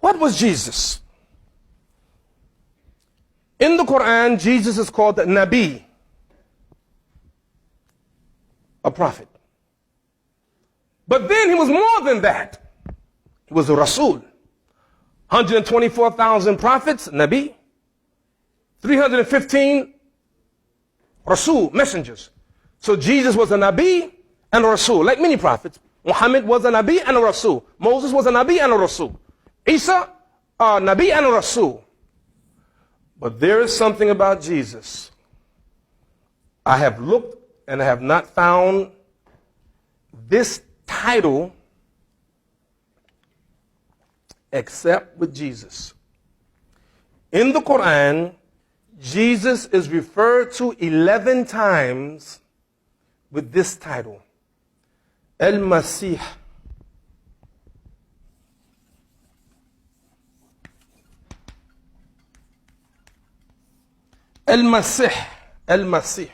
What was Jesus? In the Quran, Jesus is called Nabi, a prophet. But then he was more than that. He was a Rasul. 124,000 prophets, Nabi. 315 Rasul, messengers. So Jesus was a Nabi and a Rasul, like many prophets. Muhammad was a Nabi and a Rasul. Moses was a Nabi and a Rasul. Isa, a Nabi and a Rasul. But there is something about Jesus. I have looked and I have not found this title except with Jesus. In the Quran, Jesus is referred to 11 times with this title, Al-Masih. Al-Masih. Al-Masih.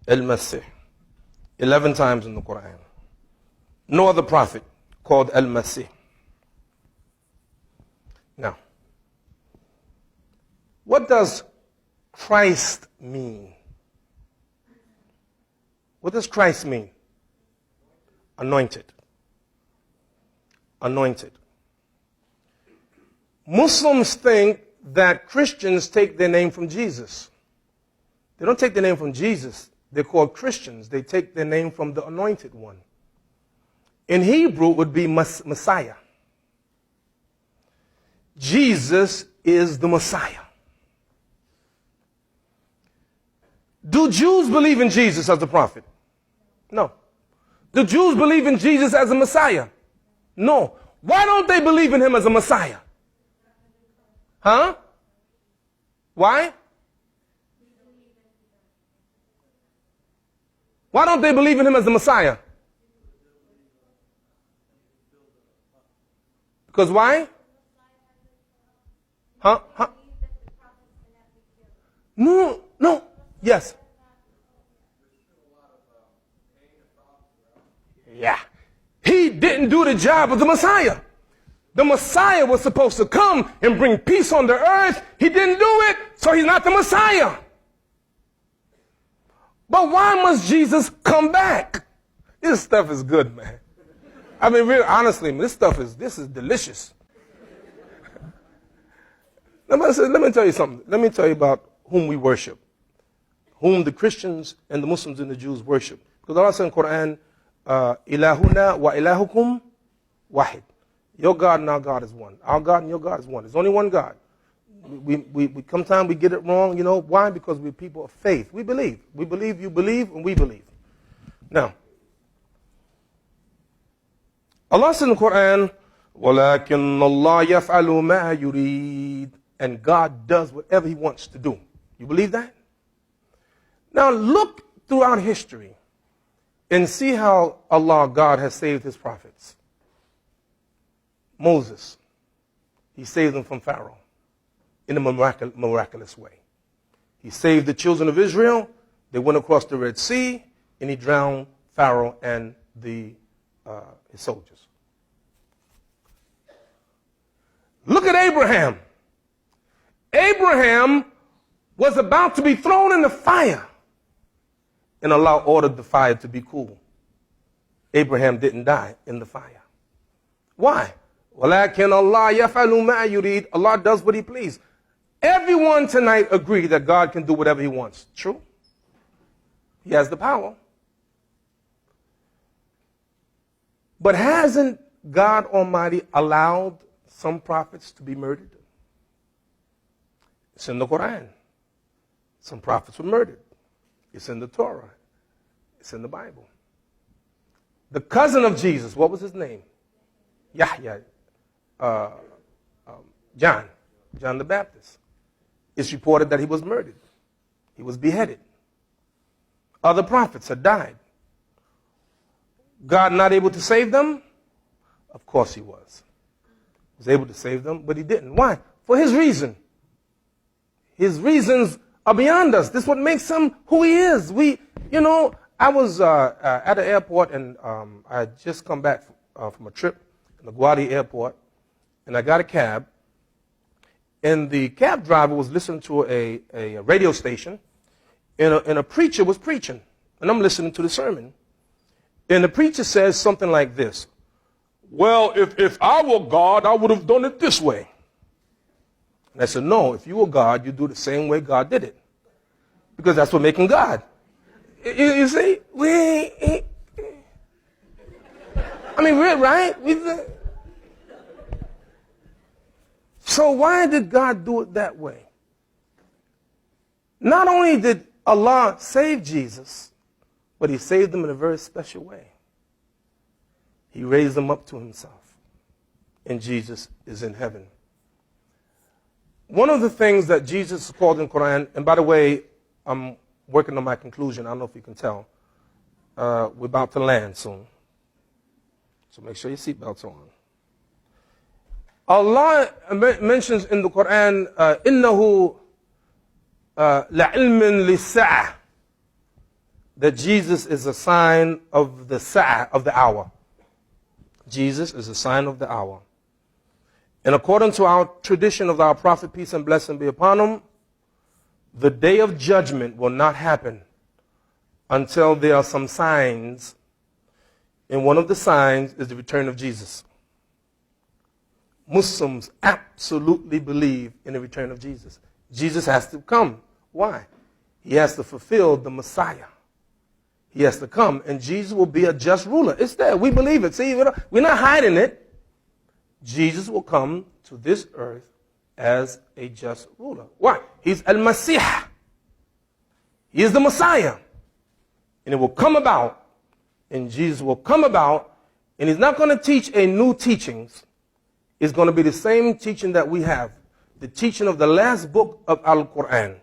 Al-Masih. 11 times in the Quran. No other prophet called Al-Masih. Now, what does Christ mean? What does Christ mean? Anointed. Anointed. Muslims think that Christians take their name from Jesus. They don't take their name from Jesus. They're called Christians. They take their name from the anointed one. In Hebrew, it would be Messiah. Jesus is the Messiah. Do Jews believe in Jesus as a prophet? No. Do Jews believe in Jesus as a Messiah? No. Why don't they believe in him as a Messiah? Huh? Why? Why don't they believe in him as the Messiah? Because why? Huh? No, no. Yes. Yeah. He didn't do the job of the Messiah. The Messiah was supposed to come and bring peace on the earth. He didn't do it, so he's not the Messiah. But why must Jesus come back? This stuff is good, man. I mean, really, honestly, this is delicious. Let me tell you something. Let me tell you about whom we worship, whom the Christians and the Muslims and the Jews worship. Because Allah said in the Quran, Ilahuna wa ilahukum wahid. Your God and our God is one. Our God and your God is one. There's only one God. We sometimes we get it wrong, you know. Why? Because we're people of faith. We believe. We believe, you believe, and we believe. Now, Allah said in the Quran, وَلَكِنَّ اللَّهَ يَفْعَلُ مَا يُرِيدُ. And God does whatever he wants to do. You believe that? Now look throughout history and see how Allah, God, has saved his prophets. Moses, he saved them from Pharaoh in a miraculous way. He saved the children of Israel. They went across the Red Sea, and he drowned Pharaoh and his soldiers. Look at Abraham. Abraham was about to be thrown in the fire, and Allah ordered the fire to be cool. Abraham didn't die in the fire. Why? وَلَكِنَّ اللَّهَ يَفْعَلُ مَا يُرِيدُ. Allah does what he pleases. Everyone tonight agree that God can do whatever he wants. True? He has the power. But hasn't God Almighty allowed some prophets to be murdered? It's in the Quran. Some prophets were murdered. It's in the Torah. It's in the Bible. The cousin of Jesus, what was his name? Yahya. John the Baptist. It's reported that he was murdered. He was beheaded. Other prophets had died. God not able to save them? Of course he was. He was able to save them, but he didn't. Why? For his reason. His reasons are beyond us. This is what makes him who he is. I was at the airport, and I had just come back from a trip in LaGuardia Airport, and I got a cab. And the cab driver was listening to a radio station, and a preacher was preaching. And I'm listening to the sermon. And the preacher says something like this: well, if I were God, I would have done it this way. And I said, no, if you were God, you do the same way God did it. Because that's what making God. You see? I mean, we're right? So why did God do it that way? Not only did Allah save Jesus, but he saved him in a very special way. He raised him up to himself. And Jesus is in heaven. One of the things that Jesus is called in the Quran, and by the way, I'm working on my conclusion. I don't know if you can tell. We're about to land soon. So make sure your seatbelts are on. Allah mentions in the Quran, إِنَّهُ لَعِلْمٍ لِلسَّاعَةِ, that Jesus is a sign of the sa'ah, of the hour. Jesus is a sign of the hour. And according to our tradition of our Prophet, peace and blessing be upon him, the day of judgment will not happen until there are some signs, and one of the signs is the return of Jesus. Muslims absolutely believe in the return of Jesus. Jesus has to come. Why? He has to fulfill the Messiah. He has to come, and Jesus will be a just ruler. It's there. We believe it. See, we're not hiding it. Jesus will come to this earth as a just ruler. Why? He's Al-Masih. He is the Messiah. And it will come about, and Jesus will come about, and he's not going to teach a new teachings. It's going to be the same teaching that we have, the teaching of the last book of Al-Quran.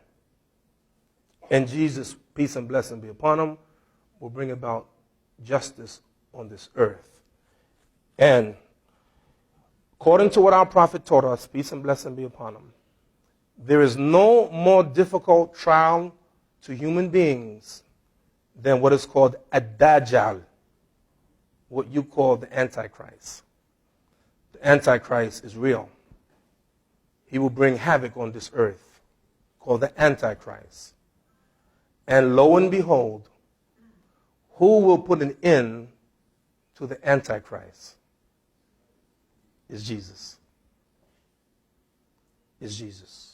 And Jesus, peace and blessing be upon him, will bring about justice on this earth. And according to what our Prophet taught us, peace and blessing be upon him, there is no more difficult trial to human beings than what is called Ad-Dajjal, what you call the Antichrist. The Antichrist is real. He will bring havoc on this earth, called the Antichrist. And lo and behold, who will put an end to the Antichrist? Is Jesus. Is Jesus.